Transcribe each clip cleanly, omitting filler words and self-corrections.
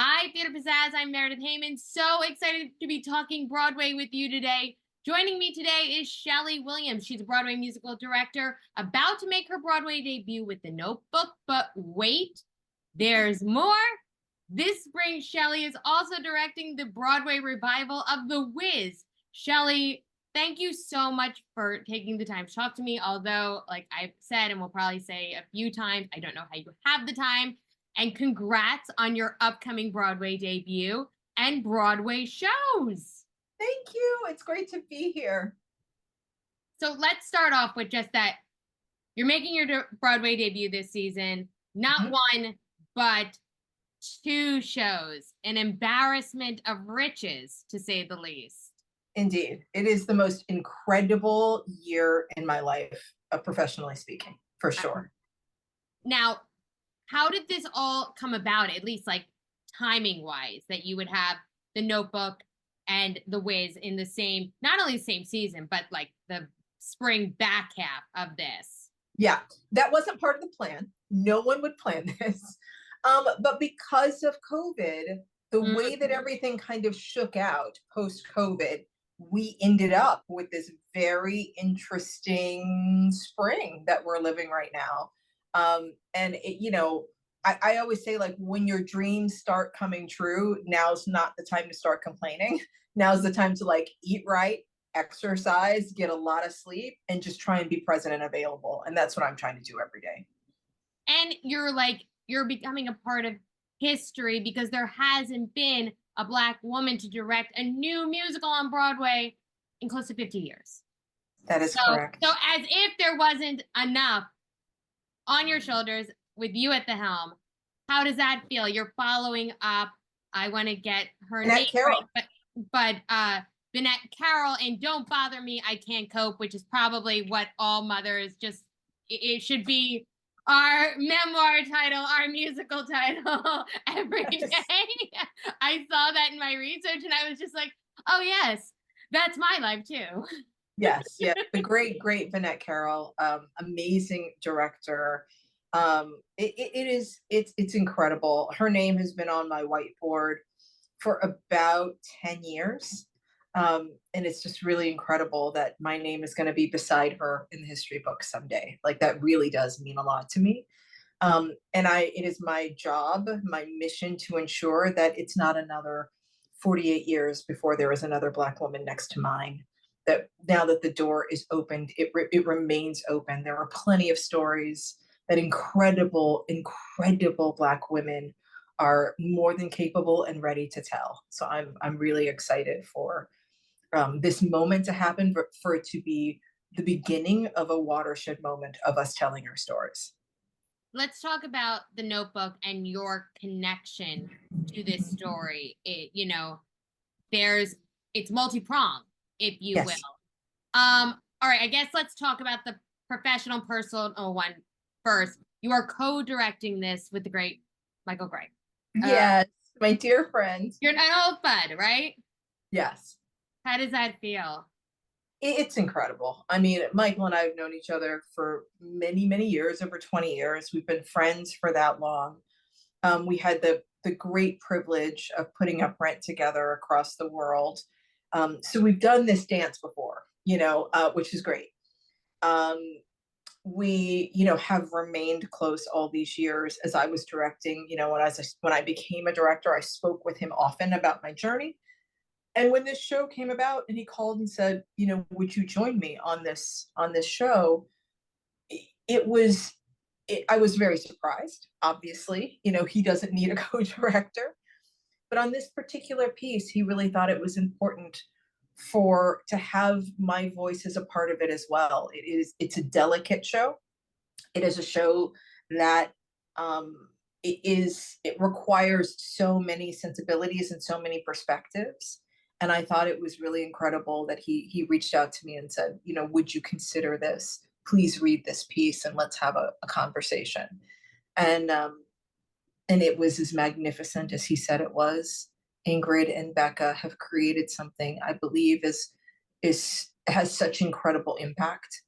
Hi, Theater Pizzazz. I'm Meredith Heyman. So excited to be talking Broadway with you today. Joining me today is Schele Williams. She's a Broadway musical director about to make her Broadway debut with The Notebook. But wait, there's more. This spring, Schele is also directing the Broadway revival of The Wiz. Schele, thank you so much for taking the time to talk to me. Although, like I've said and will probably say a few times, I don't know how you have the time. And congrats on your upcoming Broadway debut and Broadway shows. Thank you. It's great to be here. So let's start off with just that. You're making your Broadway debut this season, not one, but two shows, an embarrassment of riches, to say the least. Indeed. It is the most incredible year in my life, professionally speaking, for sure. Now, how did this all come about, at least like timing wise, that you would have The Notebook and The Wiz in the same, not only the same season, but like the spring back half of this? Yeah, that wasn't part of the plan. No one would plan this. But because of COVID, the way that everything kind of shook out post-COVID, we ended up with this very interesting spring that we're living right now. And I always say, like, when your dreams start coming true, now's not the time to start complaining. Now's the time to like eat right, exercise, get a lot of sleep, and just try and be present and available. And that's what I'm trying to do every day. And you're becoming a part of history because there hasn't been a Black woman to direct a new musical on Broadway in close to 50 years. That is correct. So as if there wasn't enough on your shoulders with you at the helm, how does that feel? You're following up. I want to get her name right, but Vinette Carroll and Don't Bother Me, I Can't Cope, which is probably what all mothers it should be our memoir title, our musical title every day. I saw that in my research and I was just like, oh yes, that's my life too. Yes, yeah, the great Vinette Carroll, amazing director. It's incredible. Her name has been on my whiteboard for about 10 years. And it's just really incredible that my name is going to be beside her in the history books someday. Like, that really does mean a lot to me. It is my job, my mission to ensure that it's not another 48 years before there is another Black woman next to mine. That now that the door is opened, it remains open. There are plenty of stories that incredible Black women are more than capable and ready to tell. So I'm really excited for this moment to happen, but for it to be the beginning of a watershed moment of us telling our stories. Let's talk about The Notebook and your connection to this story. It's multi-pronged, if you will. All right, I guess let's talk about the professional personal one first. You are co-directing this with the great Michael Gray. Yes, my dear friend. You're an old bud, right? Yes. How does that feel? It's incredible. I mean, Michael and I have known each other for many, many years, over 20 years. We've been friends for that long. We had the great privilege of putting up Rent together across the world. So we've done this dance before, which is great. We, have remained close all these years as I was directing. When I became a director, I spoke with him often about my journey. And when this show came about and he called and said, would you join me on this show? I was very surprised, obviously. He doesn't need a co-director. But on this particular piece, he really thought it was important to have my voice as a part of it as well. It's a delicate show. It is a show that it requires so many sensibilities and so many perspectives. And I thought it was really incredible that he reached out to me and said, would you consider this? Please read this piece and let's have a conversation. And it was as magnificent as he said it was. Ingrid and Becca have created something I believe has such incredible impact.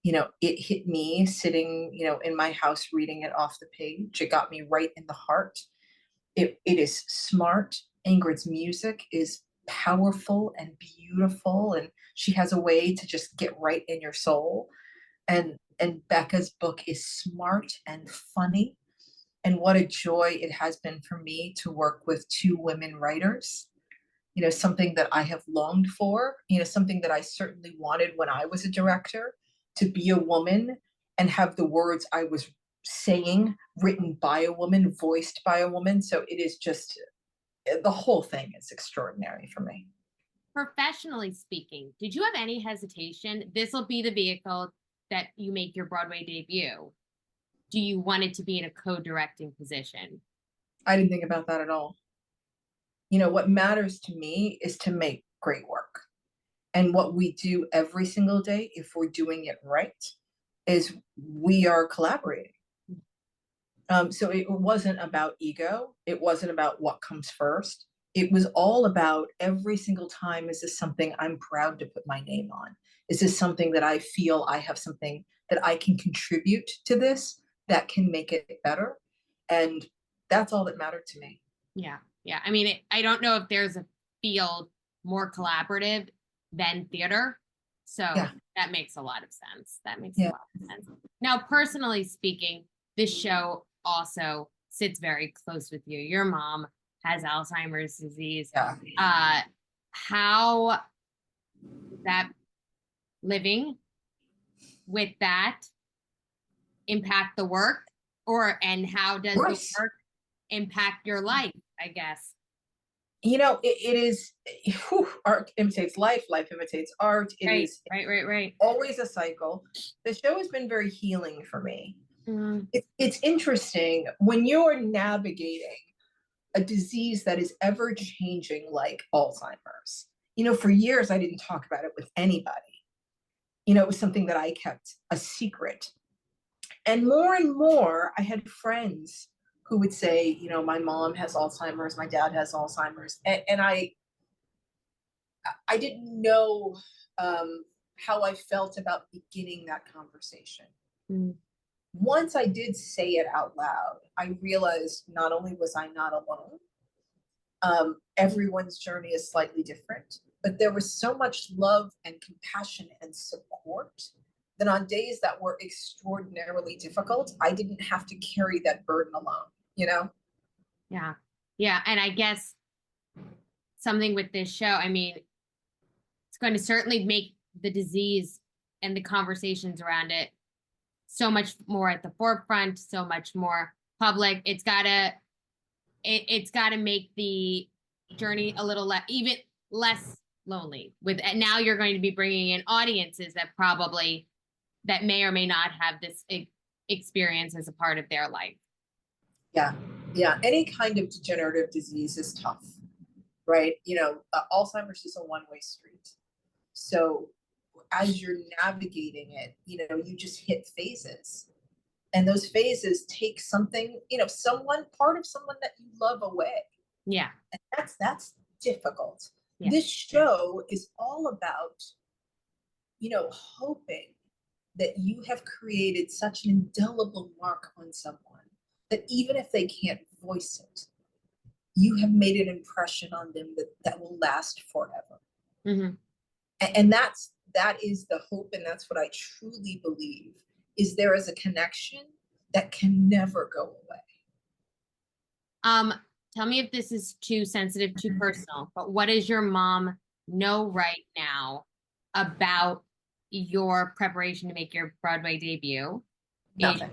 It hit me sitting, in my house reading it off the page. It got me right in the heart. It is smart. Ingrid's music is powerful and beautiful, and she has a way to just get right in your soul. And Becca's book is smart and funny. And what a joy it has been for me to work with two women writers. Something that I have longed for, something that I certainly wanted when I was a director, to be a woman and have the words I was saying written by a woman, voiced by a woman. So it is just, the whole thing is extraordinary for me. Professionally speaking, did you have any hesitation? This will be the vehicle that you make your Broadway debut. Do you want it to be in a co-directing position? I didn't think about that at all. What matters to me is to make great work. And what we do every single day, if we're doing it right, is we are collaborating. So it wasn't about ego. It wasn't about what comes first. It was all about every single time, is this something I'm proud to put my name on? Is this something that I feel I have something that I can contribute to this that can make it better? And that's all that mattered to me. Yeah. Yeah. I mean, I don't know if there's a field more collaborative than theater. So Yeah. That makes a lot of sense. That makes Yeah. a lot of sense. Now, personally speaking, this show also sits very close with you. Your mom has Alzheimer's disease. Yeah. How that living with that impact the work, and how does the work impact your life, I guess? It is, art imitates life, life imitates art. It is right. always a cycle. The show has been very healing for me. Mm. It's interesting when you're navigating a disease that is ever changing, like Alzheimer's. For years, I didn't talk about it with anybody. It was something that I kept a secret. And more, I had friends who would say, my mom has Alzheimer's, my dad has Alzheimer's. And I didn't know how I felt about beginning that conversation. Mm. Once I did say it out loud, I realized not only was I not alone, everyone's journey is slightly different, but there was so much love and compassion and support that on days that were extraordinarily difficult, I didn't have to carry that burden alone, Yeah. Yeah. And I guess something with this show, I mean, it's going to certainly make the disease and the conversations around it so much more at the forefront, so much more public. It's gotta make the journey a little even less lonely. And now you're going to be bringing in audiences that may or may not have this experience as a part of their life. Yeah. Any kind of degenerative disease is tough, right? Alzheimer's is a one-way street. So as you're navigating it, you just hit phases. And those phases take something, part of someone that you love away. Yeah. And that's difficult. Yeah. This show is all about, hoping that you have created such an indelible mark on someone that even if they can't voice it, you have made an impression on them that will last forever. Mm-hmm. And that is the hope, and that's what I truly believe, is there is a connection that can never go away. Tell me if this is too sensitive, too personal, but what does your mom know right now about your preparation to make your Broadway debut? Nothing.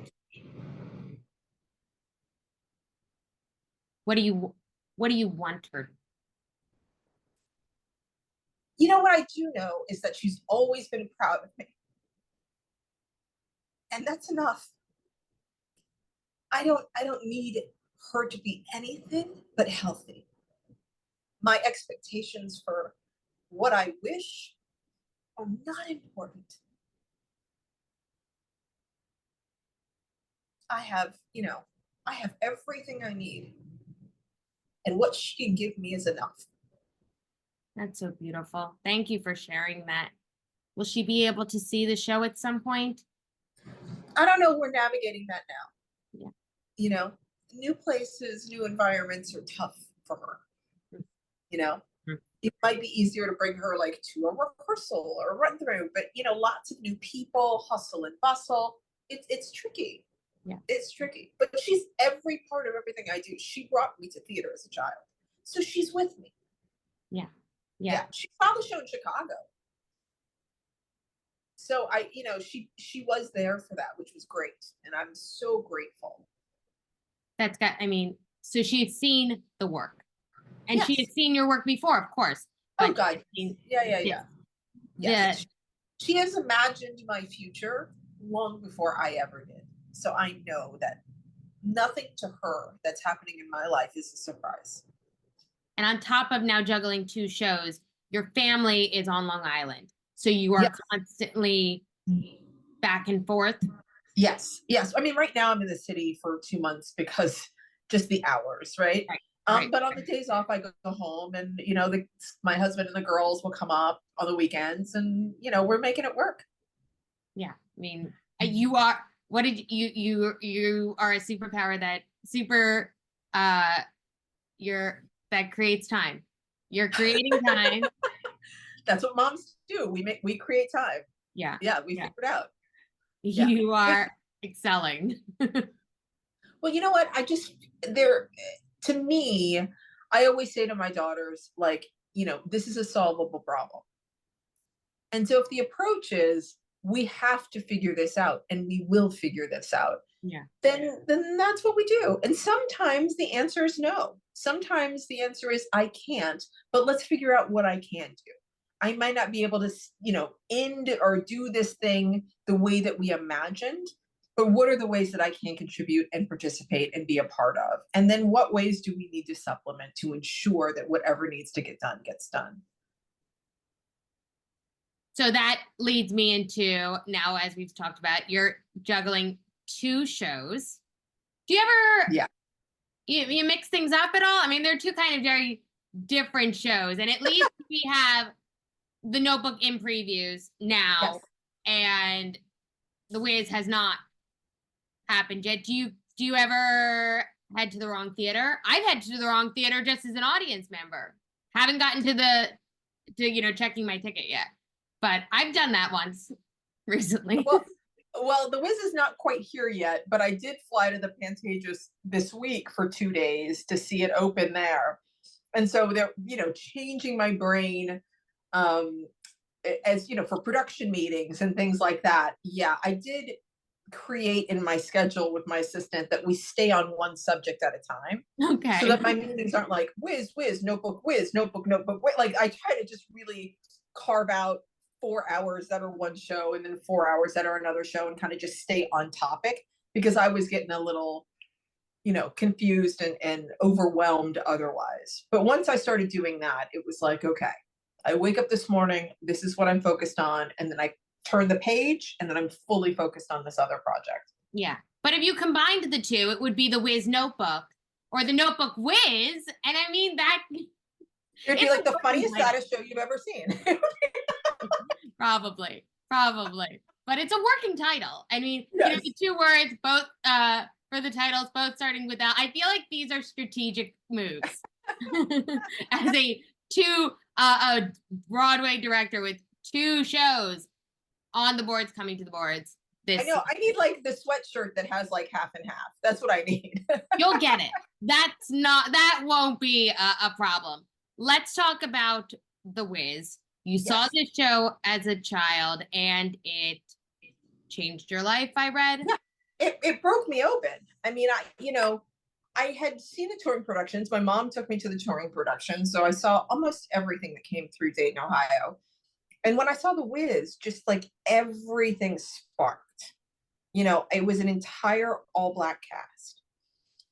What do you want her? What I do know is that she's always been proud of me. And that's enough. I don't need her to be anything but healthy. My expectations for what I wish are not important. I have everything I need. And what she can give me is enough. That's so beautiful. Thank you for sharing that. Will she be able to see the show at some point? I don't know. We're navigating that now. Yeah. new places, new environments are tough for her. You know, Mm. it might be easier to bring her like to a rehearsal or run through, but lots of new people, hustle and bustle. It's tricky. Yeah. It's tricky. But she's every part of everything I do. She brought me to theater as a child. So she's with me. Yeah. Yeah. She saw the show in Chicago. So she was there for that, which was great. And I'm so grateful. So she's seen the work. And Yes. she had seen your work before, of course. Oh God. Yeah. Yes. Yes. She has imagined my future long before I ever did. So I know that nothing to her that's happening in my life is a surprise. And on top of now juggling 2 shows, your family is on Long Island. So you are constantly back and forth. Yes. I mean, right now I'm in the city for 2 months because just the hours, right? But on the days off, I go home, and my husband and the girls will come up on the weekends, and we're making it work. Yeah, I mean, you are. What did you are a superpower that creates time. You're creating time. That's what moms do. We create time. Yeah. We figured out. You are excelling. Well, you know what? To me, I always say to my daughters, like, this is a solvable problem. And so if the approach is, we have to figure this out, and we will figure this out, then that's what we do. And sometimes the answer is no. Sometimes the answer is, I can't, but let's figure out what I can do. I might not be able to, end or do this thing the way that we imagined, but what are the ways that I can contribute and participate and be a part of? And then what ways do we need to supplement to ensure that whatever needs to get done gets done? So that leads me into now, as we've talked about, you're juggling 2 shows. Do you ever, you mix things up at all? I mean, they're 2 kind of very different shows, and at least we have the Notebook in previews now, and The Wiz has not happened yet. Do you ever head to the wrong theater? I've head to the wrong theater just as an audience member. Haven't gotten to checking my ticket yet, but I've done that once recently. Well, The Wiz is not quite here yet, but I did fly to the Pantages this week for 2 days to see it open there. And so they're, changing my brain, as for production meetings and things like that. Yeah, I did create in my schedule with my assistant that we stay on one subject at a time. Okay. So that my meetings aren't like whiz, notebook, notebook. Like I try to just really carve out 4 hours that are one show and then 4 hours that are another show, and kind of just stay on topic, because I was getting a little, confused and overwhelmed otherwise. But once I started doing that, it was like, okay, I wake up this morning, this is what I'm focused on, and then I turn the page, and then I'm fully focused on this other project. Yeah. But if you combined the 2, it would be the Wiz Notebook or the Notebook Wiz. And I mean, that it'd be like the funniest, saddest show you've ever seen. Probably. But it's a working title. I mean, the 2 words, both for the titles, both starting with that. I feel like these are strategic moves. As a Broadway director with 2 shows on the boards, coming to the boards. I know. I need like the sweatshirt that has like half and half. That's what I need. You'll get it. That won't be a problem. Let's talk about The Wiz. You saw this show as a child, and it changed your life, I read. Yeah, it broke me open. I mean, I had seen the touring productions. My mom took me to the touring productions, so I saw almost everything that came through Dayton, Ohio. And when I saw The Wiz, just like everything sparked. It was an entire all-Black cast.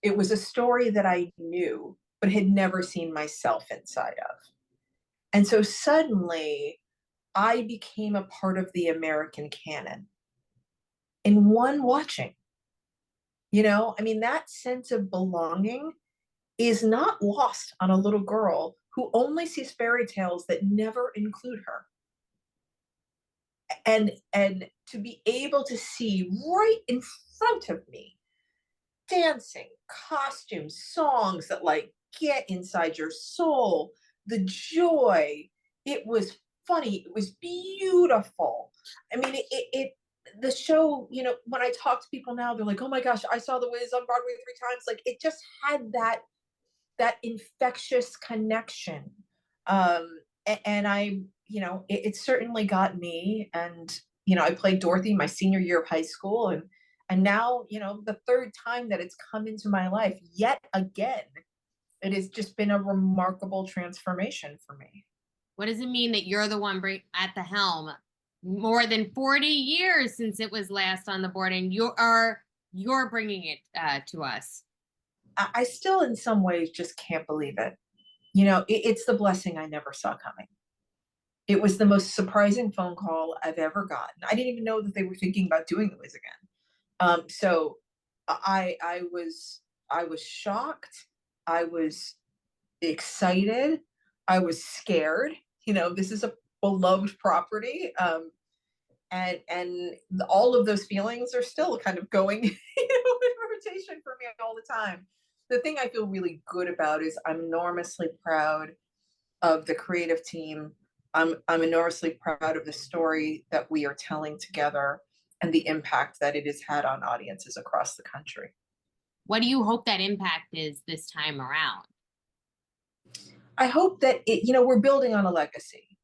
It was a story that I knew, but had never seen myself inside of. And so suddenly, I became a part of the American canon in one watching. I mean, that sense of belonging is not lost on a little girl who only sees fairy tales that never include her. And to be able to see right in front of me dancing, costumes, songs that like get inside your soul, the joy. It was funny. It was beautiful. I mean, the show, you know, when I talk to people now, they're like, oh my gosh, I saw The Wiz on Broadway 3 times. Like it just had that infectious connection. And I, you know, it certainly got me. And, you know, I played Dorothy my senior year of high school. And now, you know, the third time that it's come into my life yet again, it has just been a remarkable transformation for me. What does it mean that you're the one at the helm? More than 40 years since it was last on the board, and you're bringing it to us. I still, in some ways, just can't believe it. You know, it's the blessing I never saw coming. It was the most surprising phone call I've ever gotten. I didn't even know that they were thinking about doing The Wiz again. So I was shocked. I was excited. I was scared. You know, this is a beloved property. And all of those feelings are still kind of going, you know, in rotation for me all the time. The thing I feel really good about is I'm enormously proud of the creative team. I'm enormously proud of the story that we are telling together and the impact that it has had on audiences across the country. What do you hope that impact is this time around? I hope that it, you know, we're building on a legacy.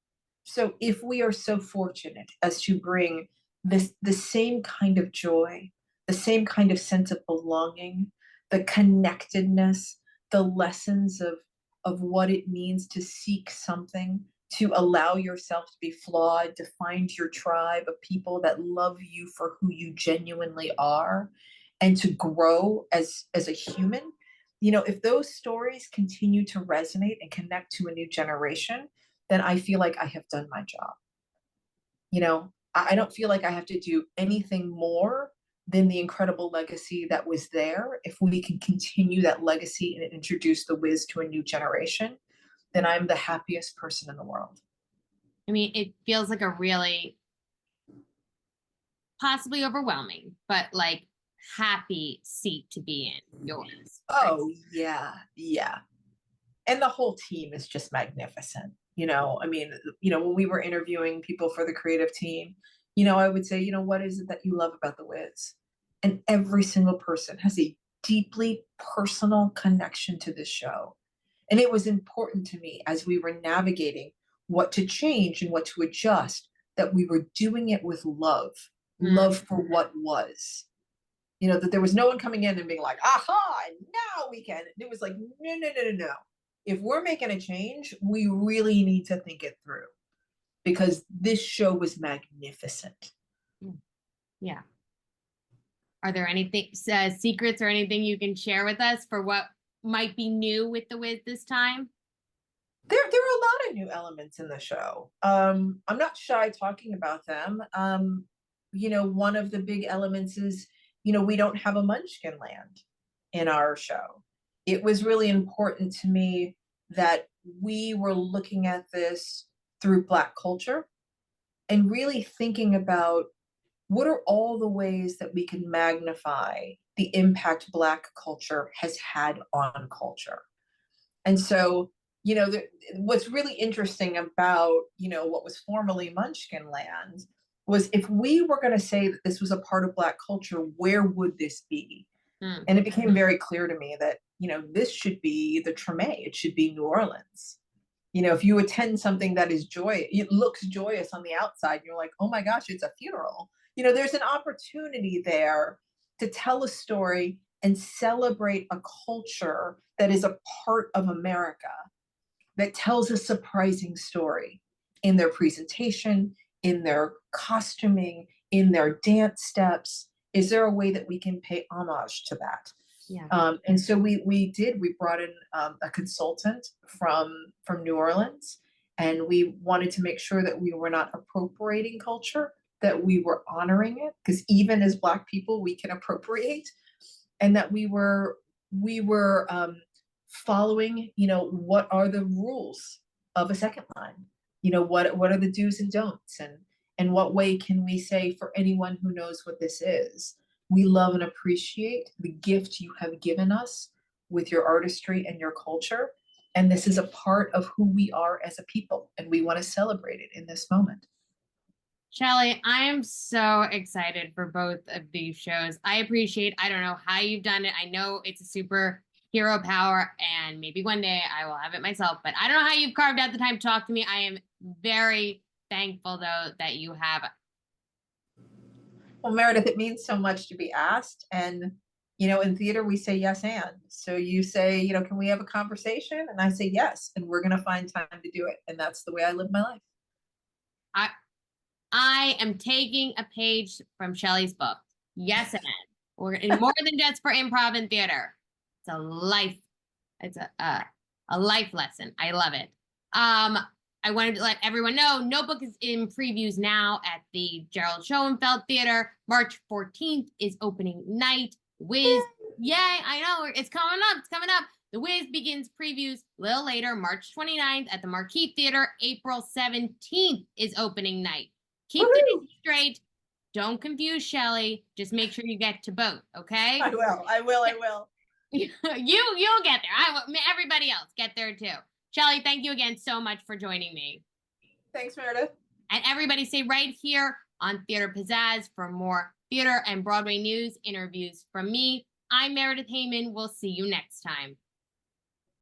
So if we are so fortunate as to bring the same kind of joy, the same kind of sense of belonging, the connectedness, the lessons of what it means to seek something, to allow yourself to be flawed, to find your tribe of people that love you for who you genuinely are, and to grow as a human. You know, if those stories continue to resonate and connect to a new generation, then I feel like I have done my job. You know, I don't feel like I have to do anything more than the incredible legacy that was there. If we can continue that legacy and introduce The Wiz to a new generation, then I'm the happiest person in the world. I mean, it feels like a really possibly overwhelming, but like happy seat to be in, yours. Oh, yeah, yeah. And the whole team is just magnificent. You know, I mean, you know, when we were interviewing people for the creative team, you know, I would say, you know, what is it that you love about The Wiz? And every single person has a deeply personal connection to this show. And it was important to me as we were navigating what to change and what to adjust, that we were doing it with love, love for what was. You know, that there was no one coming in and being like, aha, now we can. It was like, no, no, no, no, no. If we're making a change, we really need to think it through, because this show was magnificent. Yeah. Are there anything secrets or anything you can share with us for what might be new with The Wiz this time? There are a lot of new elements in the show. I'm not shy talking about them. You know, one of the big elements is, you know, we don't have a Munchkin land in our show. It was really important to me that we were looking at this through Black culture and really thinking about what are all the ways that we can magnify the impact Black culture has had on culture. And so, you know, what's really interesting about, you know, what was formerly Munchkin Land was, if we were going to say that this was a part of Black culture, where would this be? And it became very clear to me that, you know, this should be the Treme. It should be New Orleans. You know, if you attend something that is it looks joyous on the outside, you're like, oh my gosh, it's a funeral. You know, there's an opportunity there to tell a story and celebrate a culture that is a part of America, that tells a surprising story in their presentation, in their costuming, in their dance steps. Is there a way that we can pay homage to that? Yeah. And so we brought in a consultant from New Orleans, and we wanted to make sure that we were not appropriating culture, that we were honoring it, because even as Black people, we can appropriate, and that we were following, you know, what are the rules of a second line? You know, what are the do's and don'ts, and what way can we say, for anyone who knows what this is, We love and appreciate the gift you have given us with your artistry and your culture. And this is a part of who we are as a people, and we want to celebrate it in this moment. Schele, I am so excited for both of these shows. I don't know how you've done it. I know it's a super hero power, and maybe one day I will have it myself, but I don't know how you've carved out the time to talk to me. I am very thankful, though, that you have. Well, Meredith, it means so much to be asked. And, in theater, we say yes and. So you say, can we have a conversation? And I say yes, and we're going to find time to do it. And that's the way I live my life. I am taking a page from Shele's book. Yes, and we're in more than just for improv and theater. It's a life. It's a life lesson. I love it. I wanted to let everyone know Notebook is in previews now at the Gerald Schoenfeld Theater. March 14th is opening night. Wiz, yay! I know it's coming up. It's coming up. The Wiz begins previews a little later, March 29th at the Marquis Theater. April 17th is opening night. Keep the dates straight. Don't confuse Schele. Just make sure you get to both, okay? I will. You'll get there. Everybody else get there too. Schele, thank you again so much for joining me. Thanks, Meredith. And everybody stay right here on Theater Pizzazz for more theater and Broadway news, interviews from me. I'm Meredith Heyman. We'll see you next time.